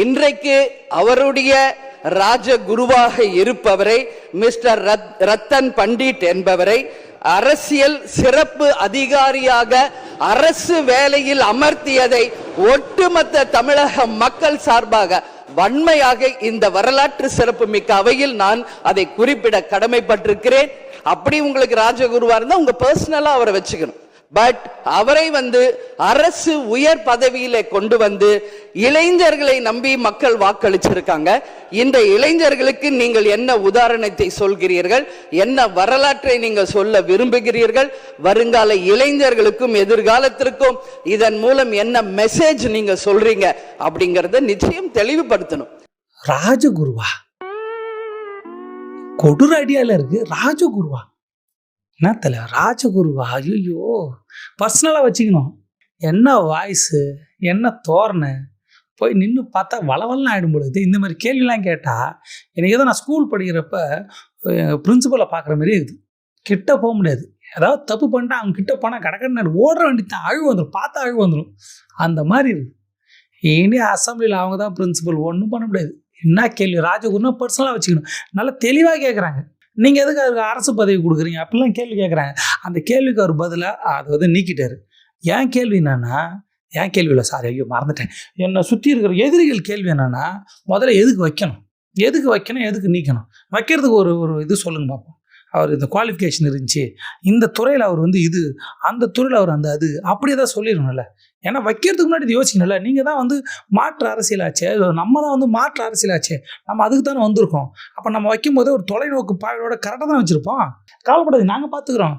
இன்றைக்கு அவருடைய ராஜகுருவாக இருப்பவரை மிஸ்டர் ரத்தன் பண்டிட் என்பவரை அரசியல் சிறப்பு அதிகாரியாக அரசு வேலையில் அமர்த்தியதை ஒட்டுமொத்த தமிழக மக்கள் சார்பாக வன்மையாக இந்த வரலாற்று சிறப்பு மிக்க அவையில் நான் அதை குறிப்பிட கடமைப்பட்டிருக்கிறேன். அப்படி உங்களுக்கு ராஜகுருவா இருந்தா உங்க பர்சனலா அவரை வச்சுக்கணும். பட் அவரை அரசு உயர் பதவியில கொண்டு வந்து இளைஞர்களை நம்பி மக்கள் வாக்களிச்சிருக்காங்க. இந்த இளைஞர்களுக்கு நீங்கள் என்ன உதாரணத்தை சொல்கிறீர்கள், என்ன வரலாற்றை நீங்கள் சொல்ல விரும்புகிறீர்கள், வருங்கால இளைஞர்களுக்கும் எதிர்காலத்திற்கும் இதன் மூலம் என்ன மெசேஜ் நீங்க சொல்றீங்க அப்படிங்கறத நிச்சயம் தெளிவுபடுத்தணும். ராஜகுருவா கொடூர ஐடியால இருக்கு. ராஜகுருவா என்ன தெரியல, ராஜகுருவா ஐயோ பர்சனலாக வச்சுக்கணும். என்ன வாய்ஸு, என்ன தோரணை, போய் நின்று பார்த்தா வளவலன்னு ஆகிடும் பொழுது. இந்த மாதிரி கேள்விலாம் கேட்டால் எனக்கு ஏதோ நான் ஸ்கூல் படிக்கிறப்ப பிரின்சிபலை பார்க்குற மாதிரி இருக்குது. கிட்ட போக முடியாது. ஏதாவது தப்பு பண்ணிட்டா அவங்க கிட்ட போனால் கடற்கரை ஓடுற வேண்டி தான், அழிவு வந்துடும், பார்த்தா அழிவு வந்துடும். அந்த மாதிரி இருக்குது. இனி அசம்பிளியில் அவங்க தான் பிரின்சிபல், ஒன்றும் பண்ண முடியாது. என்ன கேள்வி, ராஜகுருனா பர்சனலாக வச்சுக்கணும். நல்லா தெளிவாக கேட்குறாங்க. நீங்கள் எதுக்கு அவருக்கு அரசு பதவி கொடுக்குறீங்க அப்படிலாம் கேள்வி கேட்குறாங்க. அந்த கேள்விக்கு அவர் பதிலாக அதை நீக்கிட்டார். ஏன் கேள்வி என்னன்னா, ஏன் கேள்வி இல்லை சாரி, ஐயோ மறந்துட்டேன். என்னை சுற்றி இருக்கிற எதிரிகள் கேள்வி என்னன்னா, முதல்ல எதுக்கு வைக்கணும், எதுக்கு நீக்கணும், வைக்கிறதுக்கு ஒரு இது சொல்லுங்க பார்ப்போம். அவர் இந்த குவாலிஃபிகேஷன் இருந்துச்சு, இந்த துறையில் அவர் இது, அந்த துறையில் அவர் அது அப்படியே தான் சொல்லிடணும்ல. ஏன்னா வைக்கிறதுக்கு முன்னாடி இது யோசிக்கணும்ல. நீங்கள் தான் மாற்று அரசியலாச்சே, நம்ம தான் மாற்று அரசியலாச்சே, நம்ம அதுக்கு தானே வந்திருக்கோம். அப்போ நம்ம வைக்கும் போது ஒரு தொலைநோக்கு பார்வையோட கரெக்டாக தான் வச்சுருப்போம். கவலைப்படாது, நாங்கள் பார்த்துக்குறோம்.